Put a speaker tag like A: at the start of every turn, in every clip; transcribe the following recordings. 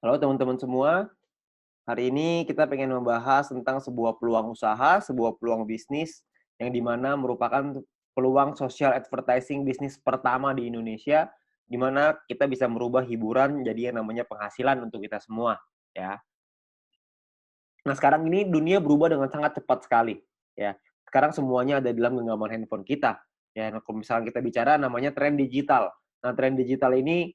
A: Halo teman-teman semua, hari ini kita pengen membahas tentang sebuah peluang usaha, sebuah peluang bisnis yang dimana merupakan peluang social advertising bisnis pertama di Indonesia, di mana kita bisa merubah hiburan jadi yang namanya penghasilan untuk kita semua, ya. Nah, sekarang ini dunia berubah dengan sangat cepat sekali, ya. Sekarang semuanya ada di dalam genggaman handphone kita, ya. Nah, kalau misalnya kita bicara namanya tren digital. Nah, tren digital ini,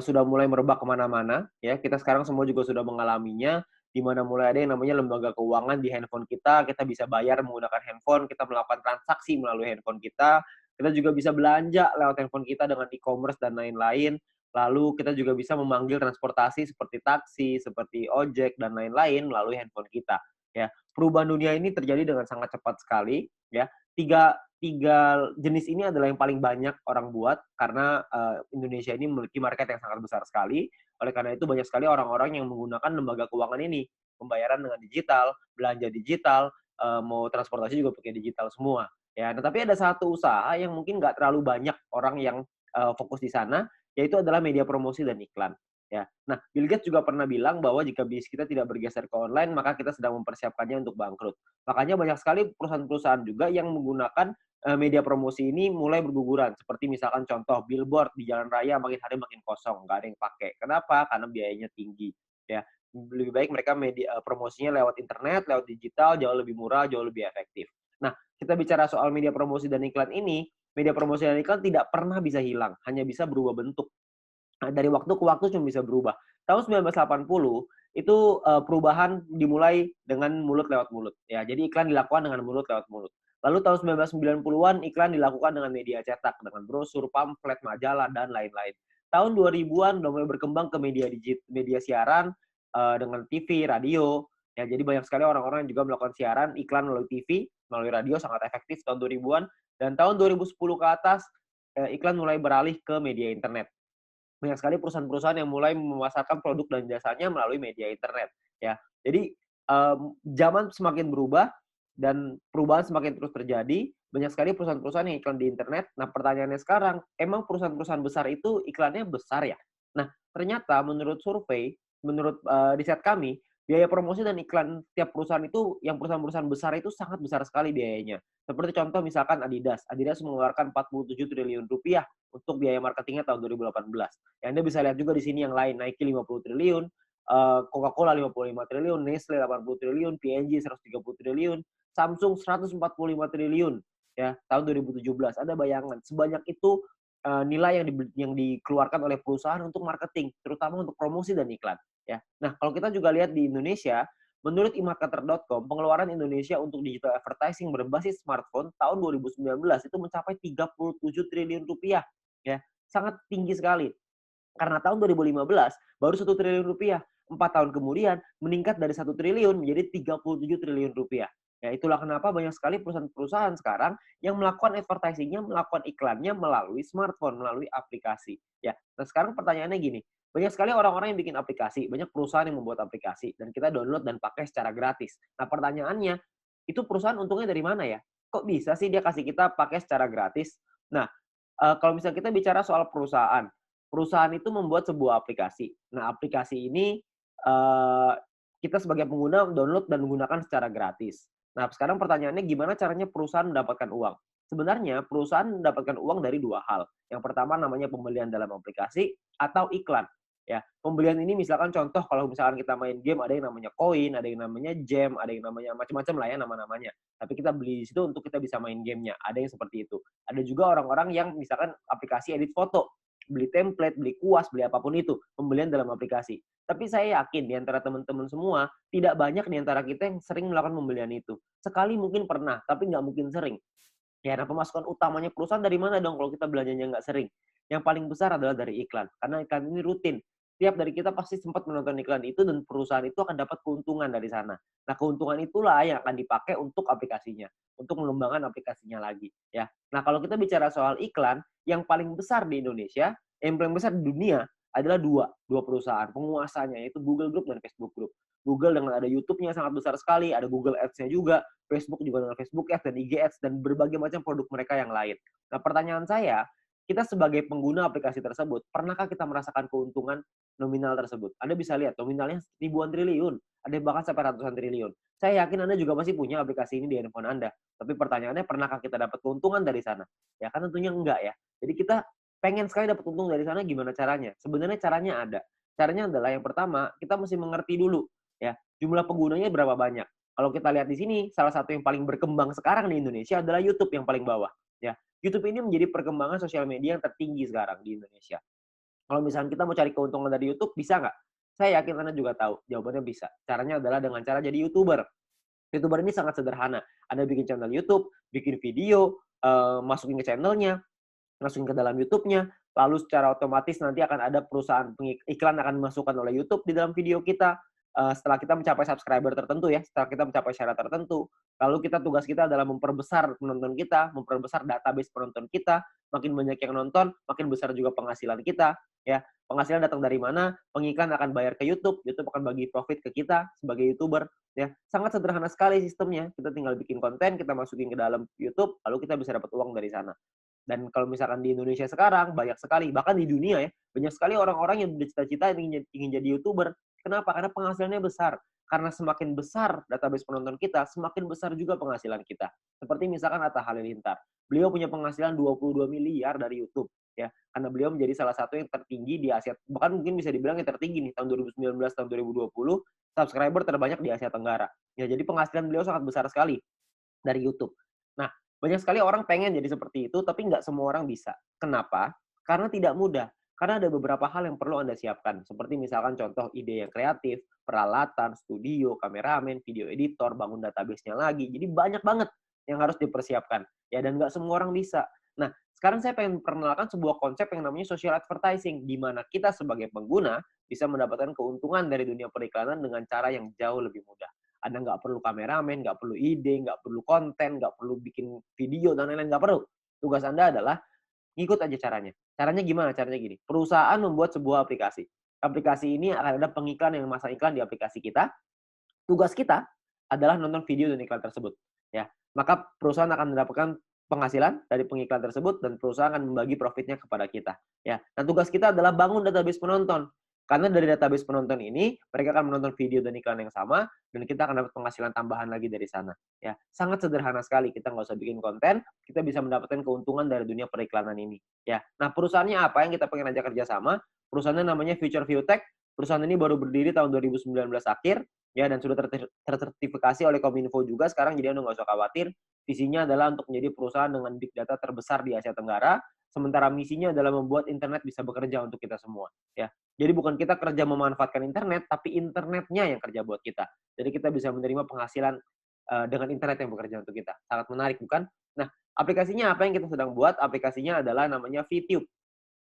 A: sudah mulai merebak kemana mana ya. Kita sekarang semua juga sudah mengalaminya, di mana mulai ada yang namanya lembaga keuangan di handphone kita bisa bayar menggunakan handphone, kita melakukan transaksi melalui handphone kita juga bisa belanja lewat handphone kita dengan e-commerce dan lain-lain. Lalu kita juga bisa memanggil transportasi seperti taksi, seperti ojek, dan lain-lain melalui handphone kita, ya. Perubahan dunia ini terjadi dengan sangat cepat sekali, ya. Tiga tiga jenis ini adalah yang paling banyak orang buat karena, Indonesia ini memiliki market yang sangat besar sekali. Oleh karena itu banyak sekali orang-orang yang menggunakan lembaga keuangan ini. Pembayaran dengan digital, belanja digital, mau transportasi juga pakai digital semua, ya. Nah, tapi ada satu usaha yang mungkin nggak terlalu banyak orang yang, fokus di sana, yaitu adalah media promosi dan iklan, ya. Nah, Bill Gates juga pernah bilang bahwa jika bisnis kita tidak bergeser ke online, maka kita sedang mempersiapkannya untuk bangkrut. Makanya banyak sekali perusahaan-perusahaan juga yang menggunakan, media promosi ini mulai berguguran. Seperti misalkan contoh billboard di jalan raya makin hari makin kosong, nggak ada yang pakai. Kenapa? Karena biayanya tinggi, ya. Lebih baik mereka promosinya lewat internet, lewat digital, jauh lebih murah, jauh lebih efektif. Nah, kita bicara soal media promosi dan iklan ini, media promosi dan iklan tidak pernah bisa hilang, hanya bisa berubah bentuk. Nah, dari waktu ke waktu cuma bisa berubah. Tahun 1980 itu, perubahan dimulai dengan mulut lewat mulut, ya. Jadi iklan dilakukan dengan mulut lewat mulut. Lalu tahun 1990-an iklan dilakukan dengan media cetak, dengan brosur, pamflet, majalah, dan lain-lain. Tahun 2000-an udah mulai berkembang ke media siaran, dengan TV, radio, ya. Jadi banyak sekali orang-orang yang juga melakukan siaran iklan melalui TV, melalui radio sangat efektif tahun 2000-an, dan tahun 2010 ke atas, iklan mulai beralih ke media internet. Banyak sekali perusahaan-perusahaan yang mulai memasarkan produk dan jasanya melalui media internet, ya. Jadi, zaman semakin berubah dan perubahan semakin terus terjadi, banyak sekali perusahaan-perusahaan yang iklan di internet. Nah, pertanyaannya sekarang, emang perusahaan-perusahaan besar itu iklannya besar ya? Nah, ternyata menurut survei, menurut, riset kami, biaya promosi dan iklan tiap perusahaan itu, yang perusahaan-perusahaan besar itu sangat besar sekali biayanya. Seperti contoh misalkan Adidas. Adidas mengeluarkan 47 triliun rupiah untuk biaya marketingnya tahun 2018. Ya, Anda bisa lihat juga di sini yang lain, Nike 50 triliun, Coca-Cola 55 triliun, Nestle 80 triliun, P&G 130 triliun, Samsung 145 triliun, ya, tahun 2017. Ada bayangan sebanyak itu, nilai yang dikeluarkan oleh perusahaan untuk marketing, terutama untuk promosi dan iklan, ya. Nah, kalau kita juga lihat di Indonesia, menurut emarketer.com, pengeluaran Indonesia untuk digital advertising berbasis smartphone tahun 2019 itu mencapai 37 triliun rupiah, ya. Sangat tinggi sekali. Karena tahun 2015 baru 1 triliun rupiah. 4 tahun kemudian meningkat dari 1 triliun menjadi 37 triliun rupiah. Ya, itulah kenapa banyak sekali perusahaan-perusahaan sekarang yang melakukan advertising-nya, melakukan iklannya melalui smartphone, melalui aplikasi. Ya, nah sekarang pertanyaannya gini, banyak sekali orang-orang yang bikin aplikasi, banyak perusahaan yang membuat aplikasi, dan kita download dan pakai secara gratis. Nah pertanyaannya, itu perusahaan untungnya dari mana ya? Kok bisa sih dia kasih kita pakai secara gratis? Nah, kalau misalnya kita bicara soal perusahaan, perusahaan itu membuat sebuah aplikasi. Nah, aplikasi ini, eee, kita sebagai pengguna download dan menggunakan secara gratis. Nah, sekarang pertanyaannya gimana caranya perusahaan mendapatkan uang? Sebenarnya perusahaan mendapatkan uang dari 2 hal. Yang pertama namanya pembelian dalam aplikasi atau iklan, ya. Pembelian ini misalkan contoh kalau misalkan kita main game ada yang namanya koin, ada yang namanya gem, ada yang namanya macam-macam lah ya nama-namanya. Tapi kita beli di situ untuk kita bisa main gamenya, ada yang seperti itu. Ada juga orang-orang yang misalkan aplikasi edit foto, beli template, beli kuas, beli apapun itu, pembelian dalam aplikasi. Tapi saya yakin di antara teman-teman semua, tidak banyak di antara kita yang sering melakukan pembelian itu. Sekali mungkin pernah, tapi nggak mungkin sering. Ya, nah pemasukan utamanya perusahaan dari mana dong kalau kita belanjanya nggak sering? Yang paling besar adalah dari iklan, karena iklan ini rutin. Tiap dari kita pasti sempat menonton iklan itu dan perusahaan itu akan dapat keuntungan dari sana. Nah, keuntungan itulah yang akan dipakai untuk aplikasinya, untuk mengembangkan aplikasinya lagi, ya. Nah, kalau kita bicara soal iklan, yang paling besar di Indonesia, yang paling besar di dunia adalah dua perusahaan penguasanya, yaitu Google Group dan Facebook Group. Google dengan ada YouTube-nya sangat besar sekali, ada Google Ads-nya juga, Facebook juga dengan Facebook Ads dan IG Ads dan berbagai macam produk mereka yang lain. Nah, pertanyaan saya, kita sebagai pengguna aplikasi tersebut, pernahkah kita merasakan keuntungan nominal tersebut? Anda bisa lihat nominalnya ribuan triliun, ada yang bahkan sampai ratusan triliun. Saya yakin Anda juga masih punya aplikasi ini di handphone Anda. Tapi pertanyaannya, pernahkah kita dapat keuntungan dari sana? Ya kan tentunya enggak ya. Jadi kita pengen sekali dapat untung dari sana, gimana caranya? Sebenarnya caranya ada. Caranya adalah yang pertama, kita mesti mengerti dulu ya, jumlah penggunanya berapa banyak. Kalau kita lihat di sini, salah satu yang paling berkembang sekarang di Indonesia adalah YouTube yang paling bawah. Ya, YouTube ini menjadi perkembangan sosial media yang tertinggi sekarang di Indonesia. Kalau misalnya kita mau cari keuntungan dari YouTube, bisa nggak? Saya yakin Anda juga tahu, jawabannya bisa. Caranya adalah dengan cara jadi YouTuber. YouTuber ini sangat sederhana. Anda bikin channel YouTube, bikin video, masukin ke channelnya, masukin ke dalam YouTube-nya, lalu secara otomatis nanti akan ada perusahaan iklan akan dimasukkan oleh YouTube di dalam video kita. Setelah kita mencapai subscriber tertentu ya, setelah kita mencapai syarat tertentu, lalu tugas kita adalah memperbesar penonton kita, memperbesar database penonton kita, makin banyak yang nonton, makin besar juga penghasilan kita, ya. Penghasilan datang dari mana? Pengiklan akan bayar ke YouTube, YouTube akan bagi profit ke kita sebagai YouTuber, ya. Sangat sederhana sekali sistemnya. Kita tinggal bikin konten, kita masukin ke dalam YouTube, lalu kita bisa dapat uang dari sana. Dan kalau misalkan di Indonesia sekarang, banyak sekali, bahkan di dunia ya, banyak sekali orang-orang yang bercita-cita ingin jadi YouTuber. Kenapa? Karena penghasilannya besar. Karena semakin besar database penonton kita, semakin besar juga penghasilan kita. Seperti misalkan Atta Halilintar. Beliau punya penghasilan 22 miliar dari YouTube. Ya, karena beliau menjadi salah satu yang tertinggi di Asia, bahkan mungkin bisa dibilang yang tertinggi nih, tahun 2019, tahun 2020, subscriber terbanyak di Asia Tenggara. Ya, jadi penghasilan beliau sangat besar sekali dari YouTube. Nah, banyak sekali orang pengen jadi seperti itu, tapi nggak semua orang bisa. Kenapa? Karena tidak mudah. Karena ada beberapa hal yang perlu Anda siapkan. Seperti misalkan contoh ide yang kreatif, peralatan, studio, kameramen, video editor, bangun database-nya lagi. Jadi banyak banget yang harus dipersiapkan. Ya, dan nggak semua orang bisa. Nah, sekarang saya pengen perkenalkan sebuah konsep yang namanya social advertising, di mana kita sebagai pengguna bisa mendapatkan keuntungan dari dunia periklanan dengan cara yang jauh lebih mudah. Anda nggak perlu kameramen, nggak perlu ide, nggak perlu konten, nggak perlu bikin video, dan lain-lain, nggak perlu. Tugas Anda adalah ngikut aja caranya. Caranya gimana? Caranya gini, perusahaan membuat sebuah aplikasi. Aplikasi ini akan ada pengiklan yang memasang iklan di aplikasi kita. Tugas kita adalah nonton video dan iklan tersebut. Ya, maka perusahaan akan mendapatkan penghasilan dari pengiklan tersebut dan perusahaan akan membagi profitnya kepada kita. Ya, dan tugas kita adalah bangun database penonton. Karena dari database penonton ini, mereka akan menonton video dan iklan yang sama, dan kita akan dapat penghasilan tambahan lagi dari sana. Ya, sangat sederhana sekali. Kita nggak usah bikin konten, kita bisa mendapatkan keuntungan dari dunia periklanan ini. Ya, nah perusahaannya apa yang kita pengen ajak kerjasama? Perusahaannya namanya Future View Tech. Perusahaan ini baru berdiri tahun 2019 akhir, ya, dan sudah tersertifikasi oleh Kominfo juga sekarang, jadi Anda nggak usah khawatir. Visinya adalah untuk menjadi perusahaan dengan big data terbesar di Asia Tenggara, sementara misinya adalah membuat internet bisa bekerja untuk kita semua. Ya, jadi bukan kita kerja memanfaatkan internet, tapi internetnya yang kerja buat kita. Jadi kita bisa menerima penghasilan dengan internet yang bekerja untuk kita. Sangat menarik, bukan? Nah, aplikasinya apa yang kita sedang buat? Aplikasinya adalah namanya VTube.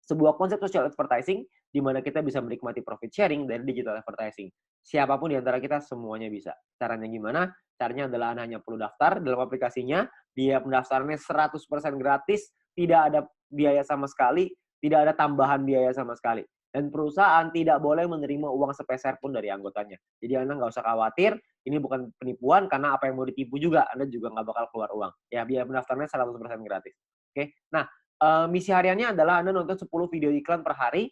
A: Sebuah konsep social advertising di mana kita bisa menikmati profit sharing dari digital advertising. Siapapun di antara kita semuanya bisa. Caranya gimana? Caranya adalah Anda hanya perlu daftar dalam aplikasinya, biaya pendaftarannya 100% gratis, tidak ada biaya sama sekali, tidak ada tambahan biaya sama sekali. Dan perusahaan tidak boleh menerima uang sepeser pun dari anggotanya. Jadi Anda nggak usah khawatir, ini bukan penipuan, karena apa yang mau ditipu juga, Anda juga nggak bakal keluar uang. Ya, biaya pendaftarannya 100% gratis. Oke, nah, misi hariannya adalah Anda nonton 10 video iklan per hari.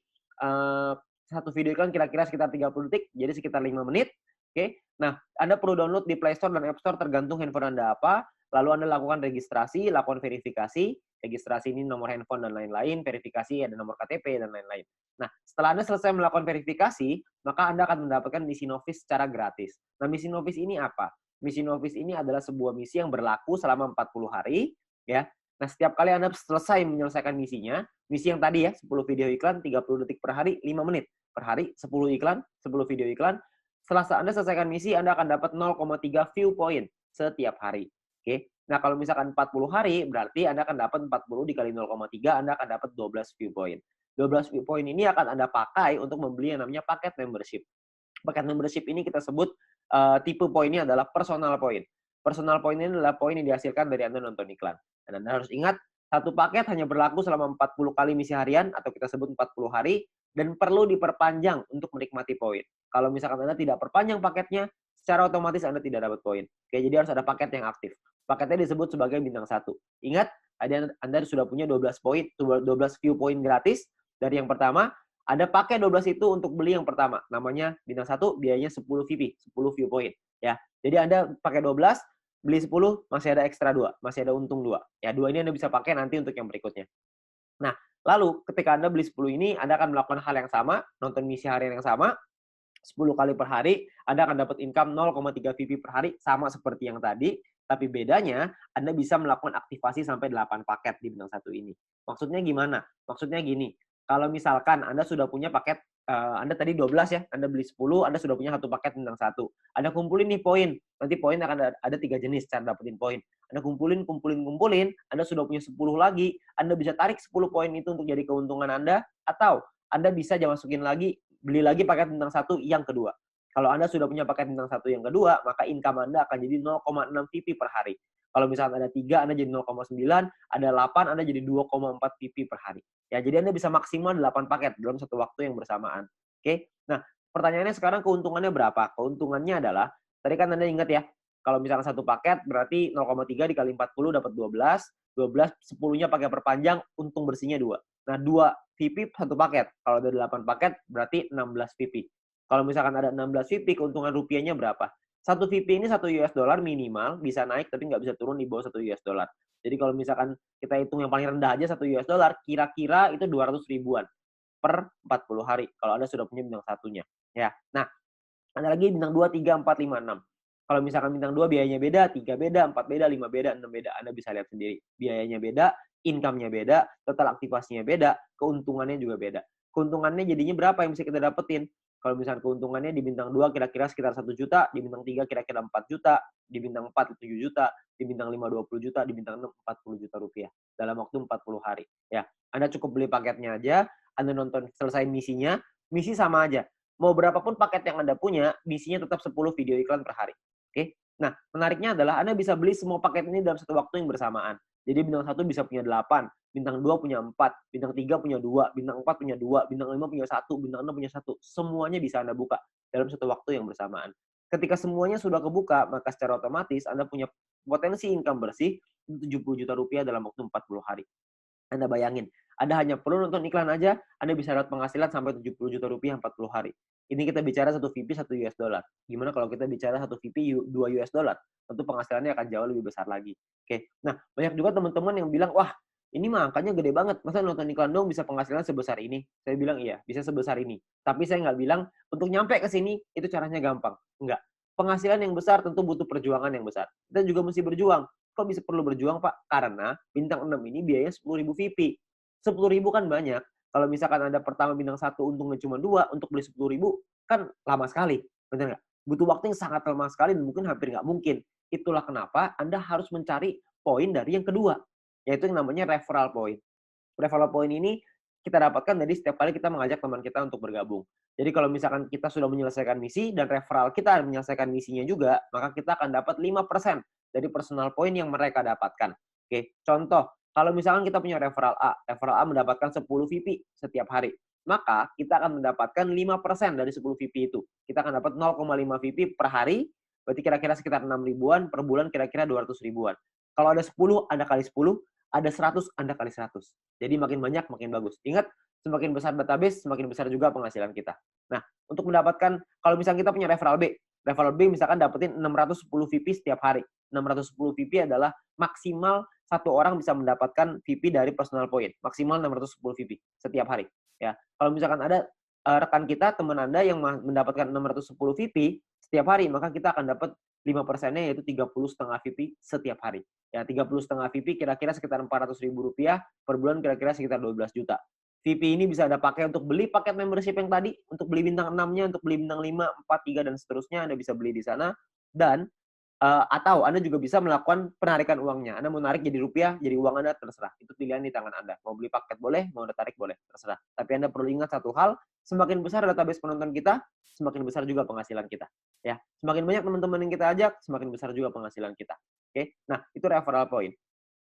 A: Satu video iklan kira-kira sekitar 30 detik, jadi sekitar 5 menit. Oke. Nah, Anda perlu download di Play Store dan App Store tergantung handphone Anda apa. Lalu Anda lakukan registrasi, lakukan verifikasi. Registrasi ini nomor handphone dan lain-lain, verifikasi ada nomor KTP dan lain-lain. Nah, setelah Anda selesai melakukan verifikasi, maka Anda akan mendapatkan misi novis secara gratis. Nah, misi novis ini apa? Misi novis ini adalah sebuah misi yang berlaku selama 40 hari, ya. Nah, setiap kali Anda selesai menyelesaikan misinya, misi yang tadi ya, 10 video iklan, 30 detik per hari, 5 menit per hari, 10 iklan, 10 video iklan. Setelah Anda selesaikan misi, Anda akan dapat 0,3 view point setiap hari. Oke. Nah, kalau misalkan 40 hari, berarti Anda akan dapat 40 dikali 0,3, Anda akan dapat 12 view point. 12 view point ini akan Anda pakai untuk membeli yang namanya paket membership. Paket membership ini kita sebut tipe poinnya adalah personal point. Personal point ini adalah poin yang dihasilkan dari Anda nonton iklan. Dan Anda harus ingat, satu paket hanya berlaku selama 40 kali misi harian, atau kita sebut 40 hari, dan perlu diperpanjang untuk menikmati poin. Kalau misalkan Anda tidak perpanjang paketnya, secara otomatis Anda tidak dapat poin. Oke, jadi harus ada paket yang aktif. Paketnya disebut sebagai bintang 1. Ingat, Anda sudah punya 12 poin, 12 view point gratis dari yang pertama. Anda pakai 12 itu untuk beli yang pertama. Namanya bintang 1, biayanya 10 VP, 10 view point. Ya. Jadi Anda pakai 12, beli 10, masih ada ekstra 2, masih ada untung 2. Ya, 2 ini Anda bisa pakai nanti untuk yang berikutnya. Nah, lalu ketika Anda beli 10 ini, Anda akan melakukan hal yang sama, nonton misi harian yang sama, 10 kali per hari, Anda akan dapat income 0,3 VP per hari, sama seperti yang tadi, tapi bedanya Anda bisa melakukan aktivasi sampai 8 paket di bintang 1 ini. Maksudnya gimana? Maksudnya gini, kalau misalkan Anda sudah punya paket, Anda tadi 12 ya, Anda beli 10, Anda sudah punya 1 paket bintang 1. Anda kumpulin nih poin, nanti poin akan ada 3 jenis cara dapetin poin. Anda kumpulin, Anda sudah punya 10 lagi, Anda bisa tarik 10 poin itu untuk jadi keuntungan Anda, atau Anda bisa masukin lagi, beli lagi paket bintang 1 yang kedua. Kalau Anda sudah punya paket bintang 1 yang kedua, maka income Anda akan jadi 0,6 VP per hari. Kalau misalnya ada 3, Anda jadi 0,9, ada 8, Anda jadi 2,4 VP per hari. Ya, jadi Anda bisa maksimal 8 paket dalam satu waktu yang bersamaan. Oke? Nah, pertanyaannya sekarang keuntungannya berapa? Keuntungannya adalah, tadi kan Anda ingat ya, kalau misalnya satu paket berarti 0,3 dikali 40 dapat 12, 10-nya pakai perpanjang, untung bersihnya 2. Nah, 2 VP satu paket. Kalau ada 8 paket berarti 16 VP. Kalau misalkan ada 16 VP, keuntungan rupiahnya berapa? Satu VP ini 1 US dollar minimal, bisa naik tapi nggak bisa turun di bawah 1 US dollar. Jadi kalau misalkan kita hitung yang paling rendah aja 1 US dollar, kira-kira itu 200 ribuan per 40 hari kalau Anda sudah punya bintang satunya. Ya. Nah, ada lagi bintang 2, 3, 4, 5, 6. Kalau misalkan bintang 2 biayanya beda, 3 beda, 4 beda, 5 beda, 6 beda. Anda bisa lihat sendiri. Biayanya beda, income-nya beda, total aktivasinya beda, keuntungannya juga beda. Keuntungannya jadinya berapa yang bisa kita dapetin? Kalau misalkan keuntungannya di bintang 2 kira-kira sekitar 1 juta, di bintang 3 kira-kira 4 juta, di bintang 4 7 juta, di bintang 5 20 juta, di bintang 6 40 juta rupiah dalam waktu 40 hari. Ya, Anda cukup beli paketnya aja, Anda nonton selesai misinya, misi sama aja. Mau berapapun paket yang Anda punya, misinya tetap 10 video iklan per hari. Oke? Nah, menariknya adalah Anda bisa beli semua paket ini dalam satu waktu yang bersamaan. Jadi bintang 1 bisa punya 8, bintang 2 punya 4, bintang 3 punya 2, bintang 4 punya 2, bintang 5 punya 1, bintang 6 punya 1. Semuanya bisa Anda buka dalam satu waktu yang bersamaan. Ketika semuanya sudah kebuka, maka secara otomatis Anda punya potensi income bersih 70 juta rupiah dalam waktu 40 hari. Anda bayangin, Anda hanya perlu nonton iklan aja, Anda bisa dapat penghasilan sampai 70 juta rupiah 40 hari. Ini kita bicara 1 VP 1 US dollar. Gimana kalau kita bicara 1 VP 2 US dollar? Tentu penghasilannya akan jauh lebih besar lagi. Oke. Nah, banyak juga teman-teman yang bilang, "Wah, ini mah angkanya gede banget. Masa nonton iklan dong bisa penghasilan sebesar ini?" Saya bilang, "Iya, bisa sebesar ini." Tapi saya nggak bilang untuk nyampe ke sini itu caranya gampang. Enggak. Penghasilan yang besar tentu butuh perjuangan yang besar. Kita juga mesti berjuang. Kok bisa perlu berjuang, Pak? Karena bintang 6 ini biayanya 10.000 VP. 10.000 kan banyak. Kalau misalkan Anda pertama bintang 1 untungnya cuma 2, untuk beli 10.000 kan lama sekali. Benar nggak? Butuh waktu yang sangat lama sekali dan mungkin hampir nggak mungkin. Itulah kenapa Anda harus mencari poin dari yang kedua, yaitu yang namanya referral point. Referral point ini kita dapatkan dari setiap kali kita mengajak teman kita untuk bergabung. Jadi kalau misalkan kita sudah menyelesaikan misi dan referral kita menyelesaikan misinya juga, maka kita akan dapat 5% dari personal point yang mereka dapatkan. Oke, contoh, kalau misalkan kita punya referral A mendapatkan 10 VP setiap hari, maka kita akan mendapatkan 5% dari 10 VP itu. Kita akan dapat 0,5 VP per hari, berarti kira-kira sekitar 6 ribuan, per bulan kira-kira 200 ribuan. Kalau ada 10, Anda kali 10, ada 100, Anda kali 100. Jadi makin banyak, makin bagus. Ingat, semakin besar database, semakin besar juga penghasilan kita. Nah, untuk mendapatkan, kalau misalnya kita punya referral B misalkan dapetin 610 VP setiap hari. 610 VP adalah maksimal satu orang bisa mendapatkan VP dari personal point. Maksimal 610 VP setiap hari. Ya, kalau misalkan ada rekan kita, teman Anda yang mendapatkan 610 VP setiap hari, maka kita akan dapat 5%-nya yaitu 30,5 VP setiap hari. Ya, 30,5 VP kira-kira sekitar 400 ribu rupiah per bulan, kira-kira sekitar 12 juta. VP ini bisa Anda pakai untuk beli paket membership yang tadi, untuk beli bintang 6-nya, untuk beli bintang 5, 4, 3, dan seterusnya, Anda bisa beli di sana. Dan atau Anda juga bisa melakukan penarikan uangnya. Anda mau narik jadi rupiah, jadi uang Anda, terserah. Itu pilihan di tangan Anda. Mau beli paket boleh, mau Anda tarik boleh, terserah. Tapi Anda perlu ingat satu hal, semakin besar database penonton kita, semakin besar juga penghasilan kita. Ya, semakin banyak teman-teman yang kita ajak, semakin besar juga penghasilan kita. Oke, nah itu referral point.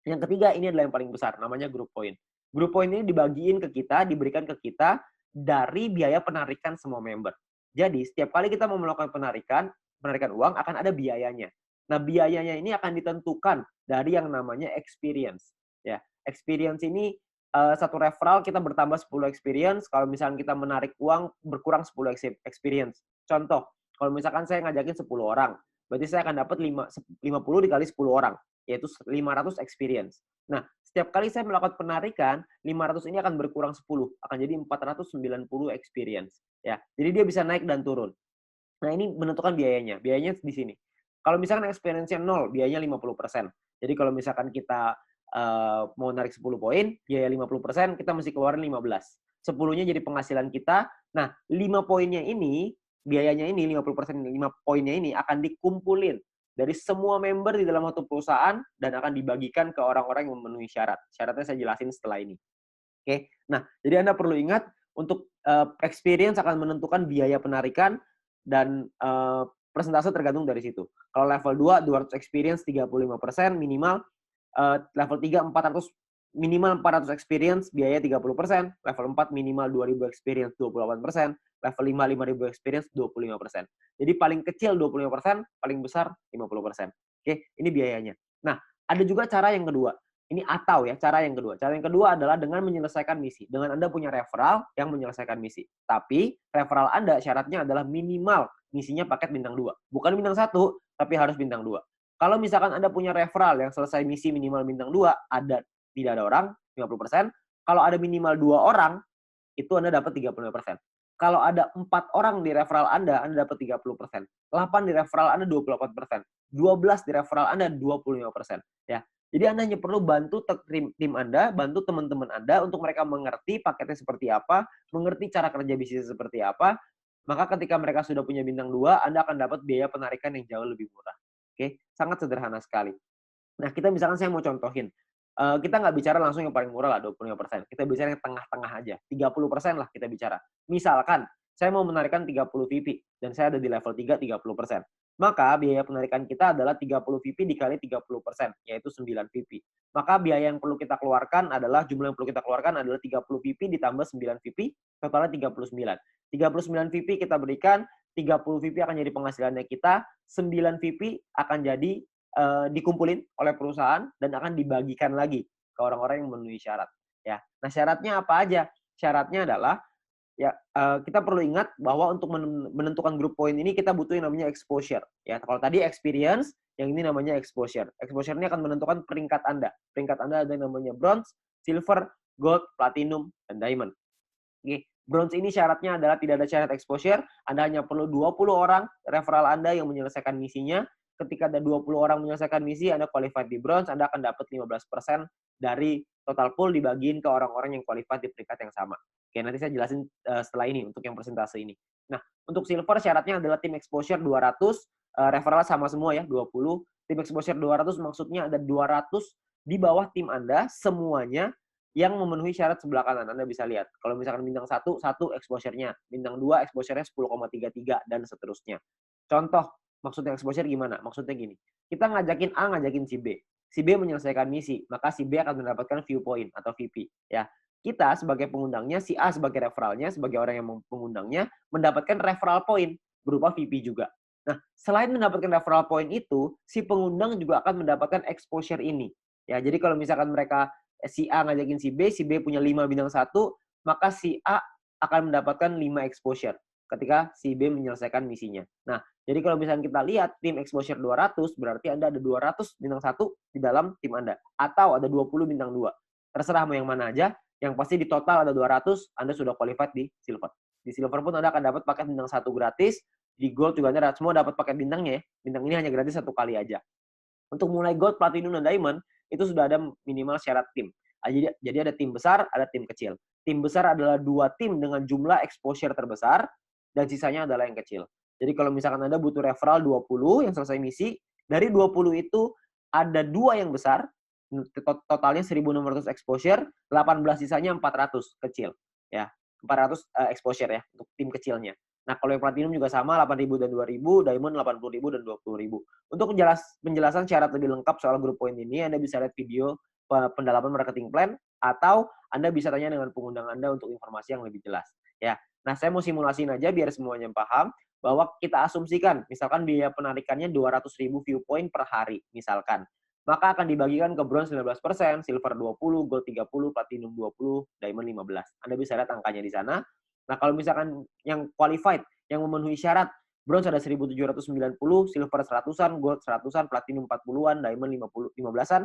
A: Yang ketiga ini adalah yang paling besar, namanya group point. Group point ini dibagiin ke kita, diberikan ke kita dari biaya penarikan semua member. Jadi setiap kali kita mau melakukan penarikan uang akan ada biayanya. Nah, biayanya ini akan ditentukan dari yang namanya experience. Ya, Experience ini satu referral kita bertambah 10 experience, kalau misalkan kita menarik uang berkurang 10 experience. Contoh, kalau misalkan saya ngajakin 10 orang, berarti saya akan dapat 50 dikali 10 orang, yaitu 500 experience. Nah, setiap kali saya melakukan penarikan, 500 ini akan berkurang 10, akan jadi 490 experience. Ya, jadi dia bisa naik dan turun. Nah, ini menentukan biayanya. Biayanya di sini. Kalau misalkan experience-nya 0, biayanya 50%. Jadi kalau misalkan kita mau narik 10 poin, biaya 50%, kita mesti keluarin 15. 10-nya jadi penghasilan kita. Nah, 5 poinnya ini, biayanya ini, 50%, 5 poinnya ini akan dikumpulin dari semua member di dalam satu perusahaan dan akan dibagikan ke orang-orang yang memenuhi syarat. Syaratnya saya jelasin setelah ini. Oke. Nah, jadi Anda perlu ingat untuk experience akan menentukan biaya penarikan dan persentase tergantung dari situ. Kalau level 2, 200 experience 35% minimal, level 3 400 minimal 400 experience biaya 30%, level 4 minimal 2000 experience 28%, level 5 5000 experience 25%. Jadi paling kecil 25%, paling besar 50%. Oke, ini biayanya. Nah, ada juga cara yang kedua. Ini atau ya, cara yang kedua. Cara yang kedua adalah dengan menyelesaikan misi. Dengan Anda punya referral yang menyelesaikan misi. Tapi referral Anda syaratnya adalah minimal misinya paket bintang 2. Bukan bintang 1, tapi harus bintang 2. Kalau misalkan Anda punya referral yang selesai misi minimal bintang 2, tidak ada orang, 50%. Kalau ada minimal 2 orang, itu Anda dapat 35%. Kalau ada 4 orang di referral Anda dapat 30%. 8 di referral Anda 28%. 12 di referral Anda 25%. Ya. Jadi Anda hanya perlu bantu tim Anda, bantu teman-teman Anda untuk mereka mengerti paketnya seperti apa, mengerti cara kerja bisnis seperti apa. Maka ketika mereka sudah punya bintang 2, Anda akan dapat biaya penarikan yang jauh lebih murah. Oke, sangat sederhana sekali. Nah, kita misalkan saya mau contohin. Kita nggak bicara langsung yang paling murah lah, 25%. Kita bicara yang tengah-tengah aja. 30% lah kita bicara. Misalkan, saya mau menarikan 30 VP, dan saya ada di level 3, 30%. Maka biaya penarikan kita adalah 30 VP dikali 30%, yaitu 9 VP. Maka biaya yang perlu kita keluarkan adalah, jumlah yang perlu kita keluarkan adalah 30 VP ditambah 9 VP, totalnya 39. 39 VP kita berikan, 30 VP akan jadi penghasilannya kita, 9 VP akan jadi dikumpulin oleh perusahaan dan akan dibagikan lagi ke orang-orang yang memenuhi syarat. Ya, nah syaratnya apa aja? Syaratnya adalah ya kita perlu ingat bahwa untuk menentukan grup poin ini kita butuh yang namanya exposure. Ya, kalau tadi experience, yang ini namanya exposure. Exposure ini akan menentukan peringkat Anda. Peringkat Anda ada yang namanya bronze, silver, gold, platinum, dan diamond. Oke. Bronze ini syaratnya adalah tidak ada syarat exposure. Anda hanya perlu 20 orang referral Anda yang menyelesaikan misinya. Ketika ada 20 orang menyelesaikan misi, Anda qualified di bronze, Anda akan dapat 15% dari total pool dibagiin ke orang-orang yang qualified di peringkat yang sama. Oke, nanti saya jelasin setelah ini untuk yang persentase ini. Nah, untuk silver syaratnya adalah tim exposure 200, referral sama semua ya, 20. Tim exposure 200 maksudnya ada 200 di bawah tim Anda semuanya yang memenuhi syarat sebelah kanan. Anda bisa lihat. Kalau misalkan bintang 1 exposure-nya. Bintang 2 exposure-nya 10,33 dan seterusnya. Contoh, maksudnya exposure gimana? Maksudnya gini. Kita ngajakin A, ngajakin si B. Si B menyelesaikan misi, maka si B akan mendapatkan viewpoint atau VP. Ya. Kita sebagai pengundangnya, si A sebagai referralnya, sebagai orang yang mengundangnya, mendapatkan referral point berupa VP juga. Nah, selain mendapatkan referral point itu, si pengundang juga akan mendapatkan exposure ini. Ya, jadi kalau misalkan mereka si A ngajakin si B punya 5 bintang 1, maka si A akan mendapatkan 5 exposure ketika si B menyelesaikan misinya. Nah, jadi kalau misalnya kita lihat tim exposure 200, berarti Anda ada 200 bintang 1 di dalam tim Anda. Atau ada 20 bintang 2. Terserah mau yang mana aja, yang pasti di total ada 200, Anda sudah qualified di silver. Di silver pun Anda akan dapat paket bintang 1 gratis, di gold juga Anda semua dapat paket bintangnya ya. Bintang ini hanya gratis 1 kali aja. Untuk mulai gold, platinum, dan diamond, itu sudah ada minimal syarat tim. Jadi ada tim besar, ada tim kecil. Tim besar adalah 2 tim dengan jumlah exposure terbesar, dan sisanya adalah yang kecil. Jadi kalau misalkan Anda butuh referral 20 yang selesai misi, dari 20 itu ada 2 yang besar, totalnya 1.600 exposure, 18 sisanya 400 kecil. Ya, 400 exposure ya, untuk tim kecilnya. Nah, kalau yang platinum juga sama, 8.000 dan 2.000, diamond 80.000 dan 20.000. Untuk penjelasan syarat lebih lengkap soal grup poin ini, Anda bisa lihat video pendalaman marketing plan, atau Anda bisa tanya dengan pengundang Anda untuk informasi yang lebih jelas. Ya. Nah, saya mau simulasiin aja biar semuanya paham, bahwa kita asumsikan, misalkan biaya penarikannya 200.000 viewpoint per hari, misalkan. maka akan dibagikan ke bronze 19%, silver 20, gold 30, platinum 20, diamond 15. Anda bisa lihat angkanya di sana. Nah, kalau misalkan yang qualified, yang memenuhi syarat, bronze ada 1.790, silver 100-an, gold 100-an, platinum 40-an, diamond 15-an,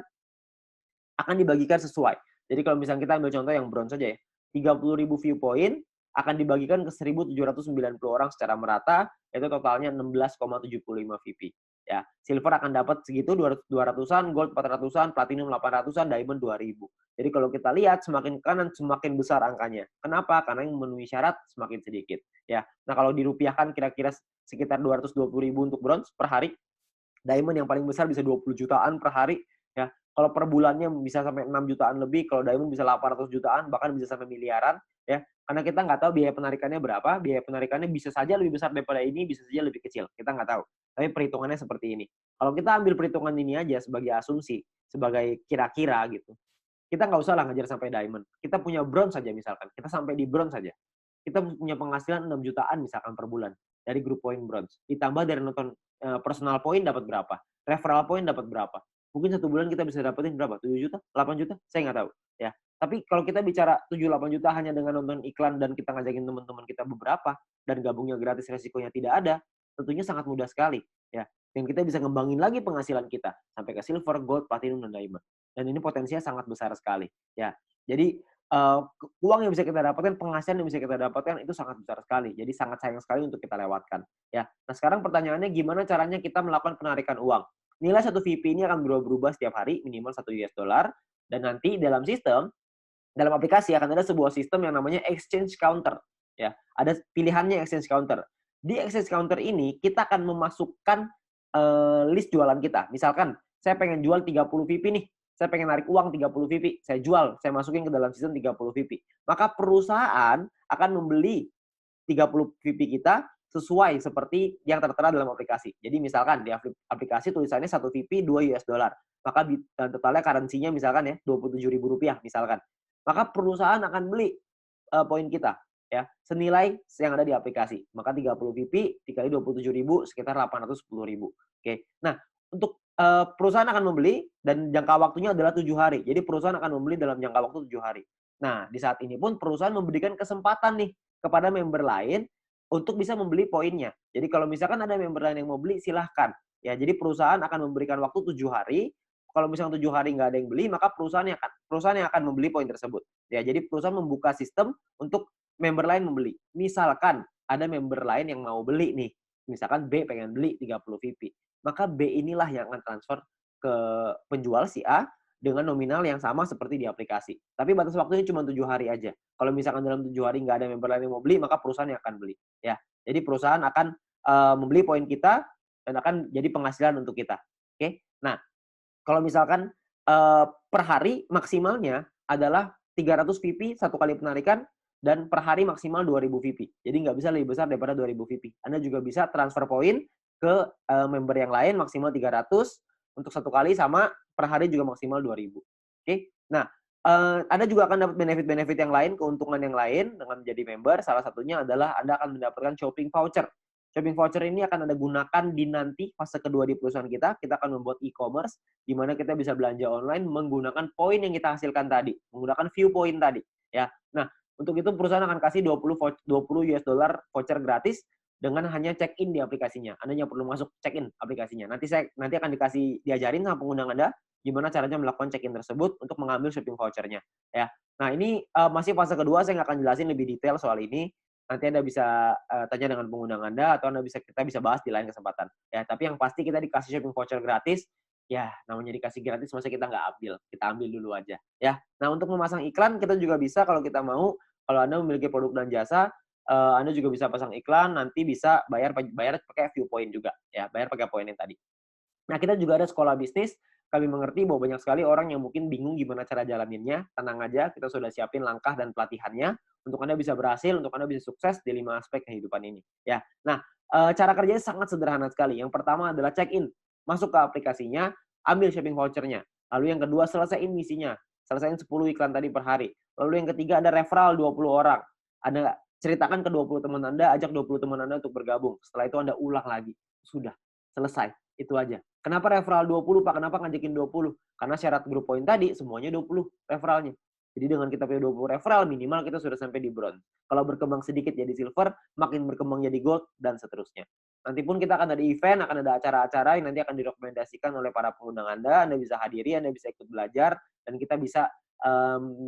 A: akan dibagikan sesuai. Jadi kalau misalnya kita ambil contoh yang bronze saja ya, 30.000 viewpoint akan dibagikan ke 1.790 orang secara merata, itu totalnya 16,75 VP. Ya, silver akan dapat segitu 200-an, gold 400-an, platinum 800-an, diamond 2.000. Jadi kalau kita lihat semakin kanan semakin besar angkanya. Kenapa? Karena yang memenuhi syarat semakin sedikit. Ya, nah kalau dirupiahkan kira-kira sekitar 220.000 untuk bronze per hari. Diamond yang paling besar bisa 20 jutaan per hari. Ya, kalau per bulannya bisa sampai 6 jutaan lebih, kalau diamond bisa 800 jutaan, bahkan bisa sampai miliaran. Ya, karena kita nggak tahu biaya penarikannya berapa. Biaya penarikannya bisa saja lebih besar daripada ini, bisa saja lebih kecil. Kita nggak tahu. Tapi perhitungannya seperti ini. Kalau kita ambil perhitungan ini aja sebagai asumsi, sebagai kira-kira gitu, kita nggak usah lah ngejar sampai diamond. Kita punya bronze saja misalkan. Kita sampai di bronze saja. Kita punya penghasilan 6 jutaan misalkan per bulan dari grup point bronze. Ditambah dari nonton personal point dapat berapa? Referral point dapat berapa? Mungkin satu bulan kita bisa dapetin berapa? 7 juta? 8 juta? Saya nggak tahu. Ya. Tapi kalau kita bicara 7-8 juta hanya dengan nonton iklan dan kita ngajakin teman-teman kita beberapa dan gabungnya gratis resikonya tidak ada, tentunya sangat mudah sekali. Ya. Dan kita bisa ngembangin lagi penghasilan kita sampai ke silver, gold, platinum, dan diamond. Dan ini potensinya sangat besar sekali. Ya. Jadi uang yang bisa kita dapatkan, penghasilan yang bisa kita dapatkan itu sangat besar sekali. Jadi sangat sayang sekali untuk kita lewatkan. Ya. Nah sekarang pertanyaannya gimana caranya kita melakukan penarikan uang? Nilai satu VP ini akan berubah-ubah setiap hari, minimal 1 US dollar. Dan nanti dalam sistem, dalam aplikasi akan ada sebuah sistem yang namanya exchange counter. Ya, ada pilihannya exchange counter. Di exchange counter ini kita akan memasukkan list jualan kita. Misalkan saya pengen jual 30 VP nih. Saya pengen narik uang 30 VP. Saya jual, saya masukin ke dalam sistem 30 VP. Maka perusahaan akan membeli 30 VP kita sesuai seperti yang tertera dalam aplikasi. Jadi misalkan di aplikasi tulisannya 1 VP 2 US dollar. Maka totalnya currency-nya misalkan ya Rp27.000 misalkan. Maka perusahaan akan beli poin kita ya senilai yang ada di aplikasi. Maka 30 VP dikali 27.000 sekitar 810.000. Oke. Nah, untuk perusahaan akan membeli dan jangka waktunya adalah 7 hari. Jadi perusahaan akan membeli dalam jangka waktu 7 hari. Nah, di saat ini pun perusahaan memberikan kesempatan nih kepada member lain untuk bisa membeli poinnya. Jadi kalau misalkan ada member lain yang mau beli, silahkan. Ya, jadi perusahaan akan memberikan waktu 7 hari. Kalau misalnya 7 hari nggak ada yang beli, maka perusahaan yang akan membeli poin tersebut. Ya, jadi perusahaan membuka sistem untuk member lain membeli. Misalkan ada member lain yang mau beli nih. Misalkan B pengen beli 30 VP. Maka B inilah yang akan transfer ke penjual si A dengan nominal yang sama seperti di aplikasi. Tapi batas waktunya cuma 7 hari aja. Kalau misalkan dalam 7 hari nggak ada member lain yang mau beli, maka perusahaan yang akan beli. Ya, jadi perusahaan akan membeli poin kita dan akan jadi penghasilan untuk kita. Oke. Nah, kalau misalkan per hari maksimalnya adalah 300 VP satu kali penarikan dan per hari maksimal 2.000 VP. Jadi nggak bisa lebih besar daripada 2.000 VP. Anda juga bisa transfer poin ke member yang lain maksimal 300 untuk satu kali sama per hari juga maksimal 2.000. Oke. Nah, Anda juga akan dapat benefit-benefit yang lain, keuntungan yang lain dengan menjadi member. Salah satunya adalah Anda akan mendapatkan shopping voucher. Shopping voucher ini akan Anda gunakan di nanti fase kedua di perusahaan kita. Kita akan membuat e-commerce di mana kita bisa belanja online menggunakan poin yang kita hasilkan tadi, menggunakan view point tadi, ya. Nah, untuk itu perusahaan akan kasih 20 US dollar voucher gratis dengan hanya check-in di aplikasinya. Anda yang perlu masuk check-in aplikasinya. Nanti akan diajarin sama pengguna Anda gimana caranya melakukan check-in tersebut untuk mengambil shopping vouchernya, ya. Nah, ini masih fase kedua, saya nggak akan jelasin lebih detail soal ini. Nanti Anda bisa tanya dengan pengguna Anda atau kita bisa bahas di lain kesempatan. Ya, tapi yang pasti kita dikasih shopping voucher gratis. Ya, namanya dikasih gratis masa kita nggak ambil. Kita ambil dulu aja. Ya. Nah, untuk memasang iklan kita juga bisa kalau kita mau. Kalau Anda memiliki produk dan jasa, Anda juga bisa pasang iklan, nanti bisa bayar pakai view point juga. Ya, bayar pakai poin yang tadi. Nah, kita juga ada sekolah bisnis. Kami mengerti bahwa banyak sekali orang yang mungkin bingung gimana cara jalaninnya. Tenang aja, kita sudah siapin langkah dan pelatihannya untuk Anda bisa berhasil, untuk Anda bisa sukses di 5 aspek kehidupan ini. Ya. Nah, cara kerjanya sangat sederhana sekali. Yang pertama adalah check-in. Masuk ke aplikasinya, ambil shopping vouchernya. Lalu yang kedua, selesaiin misinya. Selesaiin 10 iklan tadi per hari. Lalu yang ketiga ada referral 20 orang. Anda ceritakan ke 20 teman Anda, ajak 20 teman Anda untuk bergabung. Setelah itu Anda ulang lagi. Sudah. Selesai, itu aja. Kenapa referral 20 Pak? Kenapa ngajakin 20? Karena syarat grup poin tadi semuanya 20 referralnya. Jadi dengan kita punya 20 referral, minimal kita sudah sampai di bronze. Kalau berkembang sedikit jadi silver, makin berkembang jadi gold, dan seterusnya. Nanti pun kita akan ada event, akan ada acara-acara yang nanti akan direkomendasikan oleh para pengundang Anda bisa hadiri, Anda bisa ikut belajar, dan kita bisa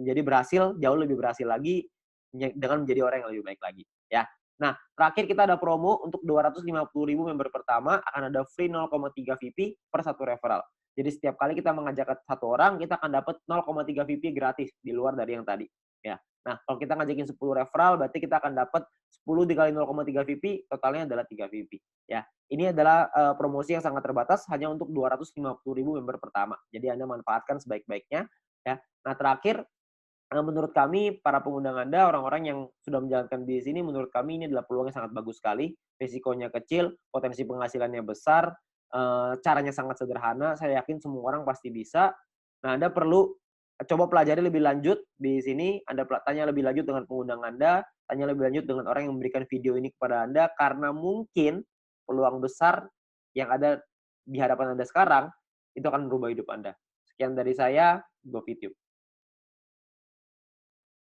A: jadi berhasil, jauh lebih berhasil lagi, dengan menjadi orang yang lebih baik lagi. Ya. Nah, terakhir kita ada promo untuk 250.000 member pertama, akan ada free 0,3 VP per satu referral. Jadi setiap kali kita mengajak satu orang, kita akan dapat 0,3 VP gratis di luar dari yang tadi. Ya. Nah, kalau kita ngajakin 10 referral, berarti kita akan dapat 10 dikali 0,3 VP, totalnya adalah 3 VP. Ya. Ini adalah promosi yang sangat terbatas, hanya untuk 250.000 member pertama. Jadi Anda manfaatkan sebaik-baiknya. Ya. Nah, terakhir, menurut kami, para pengundang Anda, orang-orang yang sudah menjalankan bisnis ini, menurut kami ini adalah peluang yang sangat bagus sekali. Risikonya kecil, potensi penghasilannya besar, caranya sangat sederhana. Saya yakin semua orang pasti bisa. Nah, Anda perlu coba pelajari lebih lanjut di sini. Anda tanya lebih lanjut dengan pengundang Anda, tanya lebih lanjut dengan orang yang memberikan video ini kepada Anda, karena mungkin peluang besar yang ada di hadapan Anda sekarang, itu akan merubah hidup Anda. Sekian dari saya, Go Video.